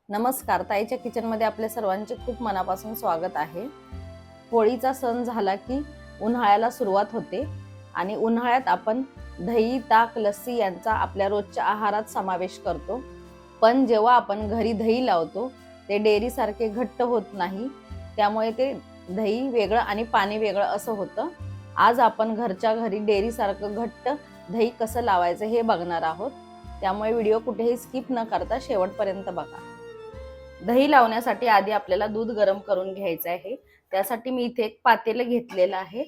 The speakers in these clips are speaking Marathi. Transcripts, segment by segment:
नमस्कार, ताईच्या किचनमध्ये आपल्या सर्वांचे खूप मनापासून स्वागत आहे। होळीचा सण झाला की उन्हाळ्याला सुरुवात होते आणि उन्हाळ्यात आपण दही, ताक, लस्सी यांचा आपल्या रोजच्या आहारात समावेश करतो। पण जेव्हा आपण घरी दही लावतो ते डेअरी सारखे घट्ट होत नाही, त्यामुळे ते दही वेगळं आणि पाणी वेगळं असं होतं। आज आपण घरच्या घरी डेअरी सारखं घट्ट दही कसं लावायचं हे बघणार आहोत, त्यामुळे व्हिडिओ कुठेही स्किप न करता शेवटपर्यंत बघा। दही लावण्यासाठी आधी आपल्याला दूध गरम करून घ्यायचं आहे। त्यासाठी मी इथे एक पातेलं घेतलेलं आहे।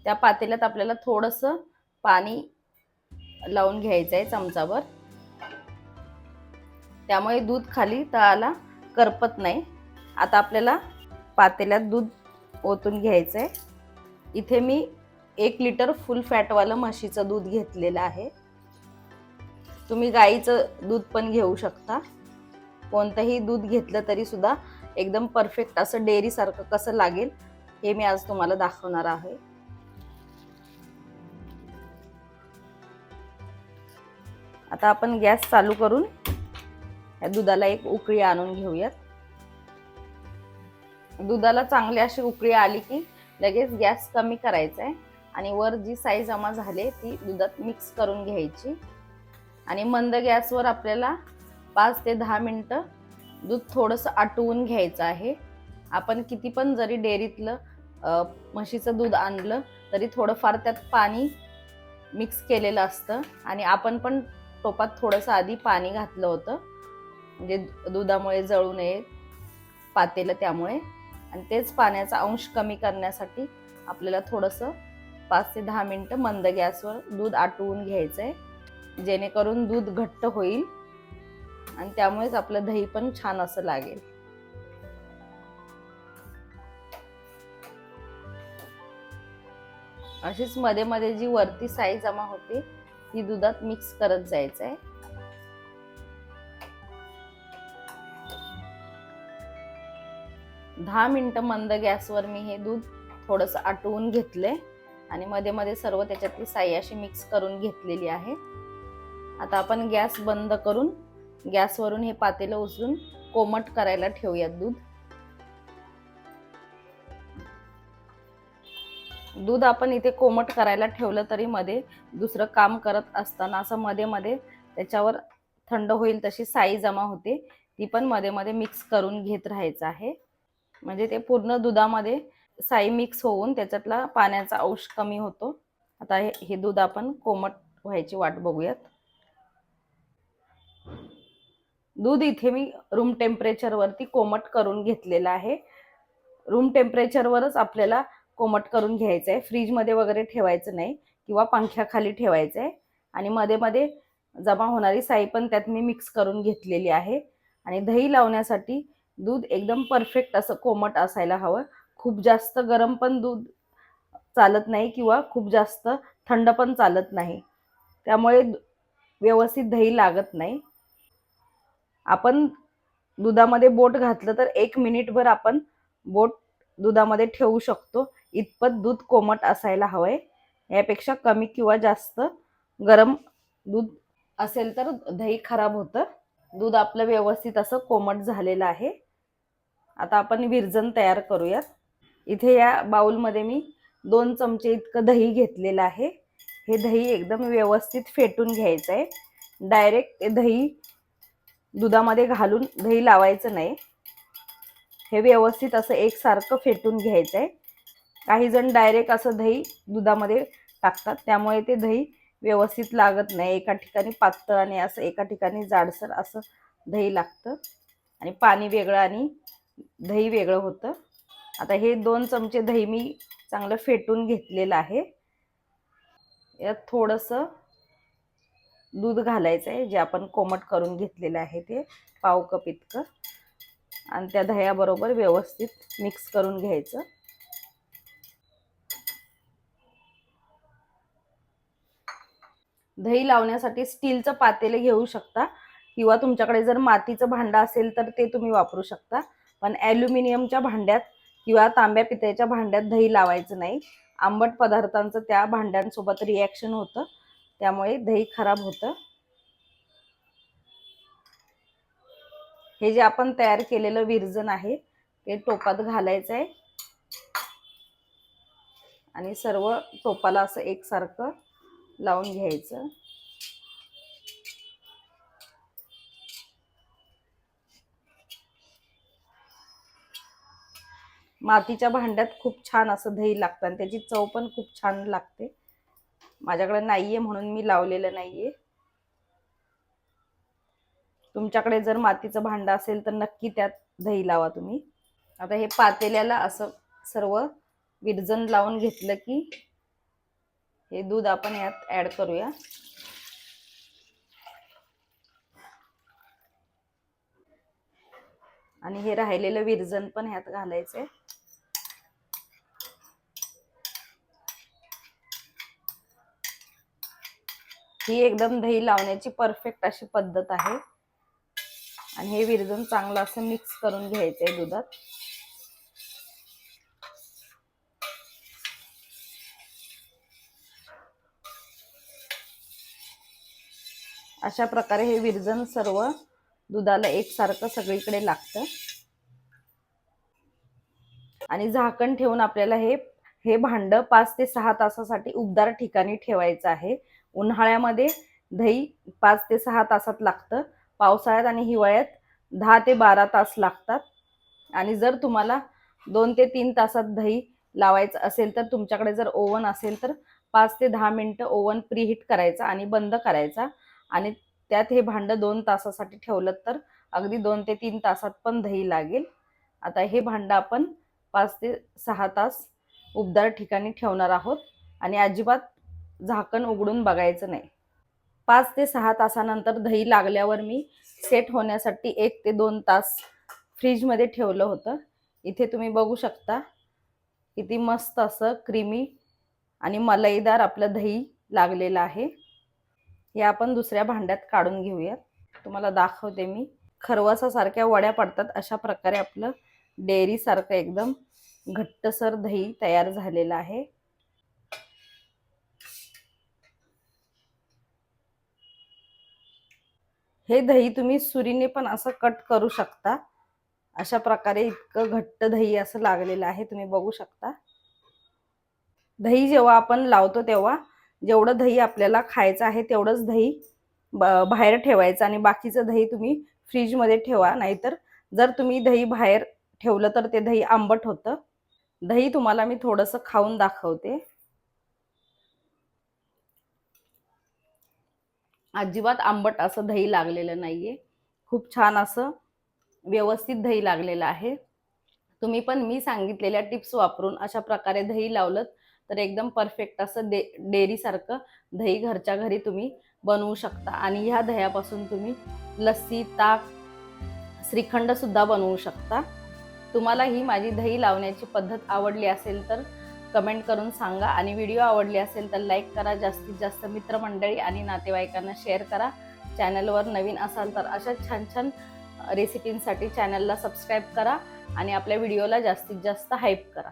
त्या पातेल्यात आपल्याला थोडंसं पाणी लावून घ्यायचं आहे चमचाभर, त्यामुळे दूध खाली तळाला करपत नाही। आता आपल्याला पातेल्यात दूध ओतून घ्यायचं आहे। इथे मी 1 लिटर फुल फॅटवालं म्हशीचं दूध घेतलेलं आहे। तुम्ही गाईचं दूध पण घेऊ शकता। कोणतंही दूध घेतलं तरी सुद्धा एकदम परफेक्ट असं डेअरी सारखं कसं लागेल हे मी आज तुम्हाला दाखवणार आहे। आता आपण गॅस चालू करून या दुधाला एक उकळी आणून घेऊयात। दुधाला चांगली अशी उकळी आली की लगेच गॅस कमी करायचा आहे आणि वर जी साई जमा झाली ती दुधात मिक्स करून घ्यायची आणि मंद गॅसवर आपल्याला 5 ते 10 मिनिटं दूध थोडंसं आटवून घ्यायचं आहे। आपण किती पण जरी डेअरीतलं म्हशीचं दूध आणलं तरी थोडंफार त्यात पाणी मिक्स केलेलं असतं आणि आपण पण टोपात थोडंसं आधी पाणी घातलं होतं, म्हणजे दुधामुळे जळू नये पातेलं, त्यामुळे। आणि तेच पाण्याचा अंश कमी करण्यासाठी आपल्याला थोडंसं 5 ते 10 मिनिटं मंद गॅसवर दूध आटवून घ्यायचं आहे, जेणेकरून दूध घट्ट होईल आणि त्यामुळेच आपलं दही पण छान असं लागेल। अशीच मध्ये मध्ये जी वरती साई जमा होते ती दुधात मिक्स करत जायचं आहे। 10 मिनिटं मंद गॅसवर मी हे दूध थोडंसं आटवून घेतलंय आणि मध्ये मध्ये सर्व त्याच्यातली साई अशी मिक्स करून घेतलेली आहे। आता आपण गॅस बंद करून गॅसवरून हे पातेलं उचलून कोमट करायला ठेवूयात दूध। दूध आपण इथे कोमट करायला ठेवलं तरी मध्ये दुसरं काम करत असताना असं मध्ये मध्ये त्याच्यावर थंड होईल तशी साई जमा होते, ती पण मध्ये मध्ये मिक्स करून घेत राहायचं आहे, म्हणजे ते पूर्ण दुधामध्ये साई मिक्स होऊन त्याच्यातला पाण्याचा अंश कमी होतो। आता हे दूध आपण कोमट व्हायची वाट बघूयात। दूध इथे मी रूम टेम्परेचरवरती कोमट करून घेतलेलं आहे। रूम टेम्परेचरवरच आपल्याला कोमट करून घ्यायचं आहे, फ्रीजमध्ये वगैरे ठेवायचं नाही किंवा पंख्याखाली ठेवायचं आहे। आणि मध्ये मध्ये जमा होणारी साई पण त्यात मी मिक्स करून घेतलेली आहे। आणि दही लावण्यासाठी दूध एकदम परफेक्ट असं कोमट असायला हवं। खूप जास्त गरम पण दूध चालत नाही किंवा खूप जास्त थंड पण चालत नाही, त्यामुळे व्यवस्थित दही लागत नाही। आपण दुधामध्ये बोट घातलं तर 1 मिनिटभर आपण बोट दुधामध्ये ठेवू शकतो, इतपत दूध कोमट असायला हवंय। यापेक्षा कमी किंवा जास्त गरम दूध असेल तर दही खराब होतं। दूध आपलं व्यवस्थित असं कोमट झालेलं आहे। आता आपण विरजण तयार करूयात। इथे या बाउलमध्ये मी 2 चमचे इतकं दही घेतलेलं आहे। हे दही एकदम व्यवस्थित फेटून घ्यायचं आहे। डायरेक्ट ते दही दुधामध्ये घालून दही लावायचं नाही, हे व्यवस्थित असं एकसारखं फेटून घ्यायचं आहे। काही जण डायरेक्ट असं दही दुधामध्ये टाकतात, त्यामुळे ते दही व्यवस्थित लागत नाही। एका ठिकाणी पातळ आणि असं एका ठिकाणी जाडसर असं दही लागतं आणि पाणी वेगळं आणि दही वेगळं होतं। आता हे 2 चमचे दही मी चांगलं फेटून घेतलेलं आहे। यात थोडंसं दूध घालायचं आहे, जे आपण कोमट करून घेतलेलं आहे ते पाव कप इतकं, आणि त्या दह्याबरोबर व्यवस्थित मिक्स करून घ्यायचं। दही लावण्यासाठी स्टीलचं पातेलं घेऊ शकता किंवा तुमच्याकडे जर मातीचं भांडं असेल तर ते तुम्ही वापरू शकता, पण ॲल्युमिनियमच्या भांड्यात किंवा तांब्या पितळेच्या भांड्यात दही लावायचं नाही। आंबट पदार्थांचं त्या भांड्यांसोबत रिॲक्शन होतं, त्यामुळे दही खराब होतं। हे जे आपण तयार केलेलं विरजण आहे ते टोपात घालायचं आहे आणि सर्व टोपाला असं एकसारखं लावून घ्यायचं. मातीच्या भांड्यात खूप छान असं दही लागतं आणि त्याची चव पण खूप छान लागते. माझ्याकडे नाहीये म्हणून मी लावलेलं नाहीये. तुमच्याकडे जर मातीचं भांडं असेल तर नक्की त्यात दही लावा तुम्ही. आता हे पातेल्याला असं सर्व विरजण लावून घेतलं की हे दूध आपण यात ऍड करूया. आणि हे राहिलेलं विरजण पण ह्यात घालायचंय. ही एकदम दही लावण्याची परफेक्ट अशी पद्धत आहे. आणि हे विरजण चांगलं असं मिक्स करून घ्यायचंय दुधात. अशा प्रकारे हे विरजण सर्व दुधाला एकसारखं सगळीकडे लागतं. आणि झाकण ठेवून आपल्याला हे भांड 5 ते 6 तासासाठी उबदार ठिकाणी ठेवायचं आहे. उन्हाळ्यामध्ये दही 5 ते 6 तासात लागतं. पावसाळ्यात आणि हिवाळ्यात 10 ते 12 तास लागतात. आणि जर तुम्हाला 2 ते 3 तासात दही लावायचं असेल तर तुमच्याकडे जर ओव्हन असेल तर 5 ते 10 मिनिटं ओव्हन प्रीहीट करायचा आणि बंद करायचा आणि त्यात हे भांड 2 तासासाठी ठेवलं तर अगदी 2 ते 3 तासात पण दही लागेल. आता हे भांड आपण 5 ते 6 तास उबदार ठिकाणी ठेवणार आहोत आणि अजिबात झाकण उघडून बघायचं नाही. 5 ते 6 तासानंतर दही लागल्यावर मी सेट होण्यासाठी 1 ते 2 तास फ्रीजमध्ये ठेवलं होतं. इथे तुम्ही बघू शकता किती मस्त असं क्रीमी आणि मलईदार आपलं दही लागलेलं आहे. हे आपण दुसऱ्या भांड्यात काढून घेऊयात. तुम्हाला दाखवते मी. खरवसासारख्या वड्या पडतात अशा प्रकारे आपलं डेअरी सारखं एकदम घट्टसर दही तयार झालेलं आहे. हे दही तुम्ही सुरीने पण असं कट करू शकता. अशा प्रकारे इतकं घट्ट दही असं लागलेलं आहे, तुम्ही बघू शकता. दही जेव्हा आपण लावतो तेव्हा जेवढं दही आपल्याला खायचं आहे तेवढंच दही बाहेर ठेवायचं आणि बाकीचं दही तुम्ही फ्रीजमध्ये ठेवा. नाहीतर जर तुम्ही दही बाहेर ठेवलं तर ते दही आंबट होतं. दही तुम्हाला मी थोडंसं खाऊन दाखवते. अजिबात आंबट असं दही लागलेलं नाहीये. खूप छान असं व्यवस्थित दही लागलेलं आहे. तुम्ही पण मी सांगितलेल्या टिप्स वापरून अशा प्रकारे दही लावलं तर एकदम परफेक्ट असं डेअरी सारखं दही घरच्या घरी तुम्ही बनवू शकता. आणि ह्या दह्यापासून तुम्ही लस्सी, ताक, श्रीखंड सुद्धा बनवू शकता. तुम्हाला ही माझी दही लावण्याची पद्धत आवडली असेल तर कमेंट करून सांगा आणि व्हिडिओ आवडली असेल तर लाईक करा. जास्तीत जास्त मित्रमंडळी आणि नातेवाईकांना शेअर करा. चॅनलवर नवीन असाल तर अशा छान छान रेसिपींसाठी चॅनलला सबस्क्राईब करा आणि आपल्या व्हिडिओला जास्तीत जास्त हाईप करा.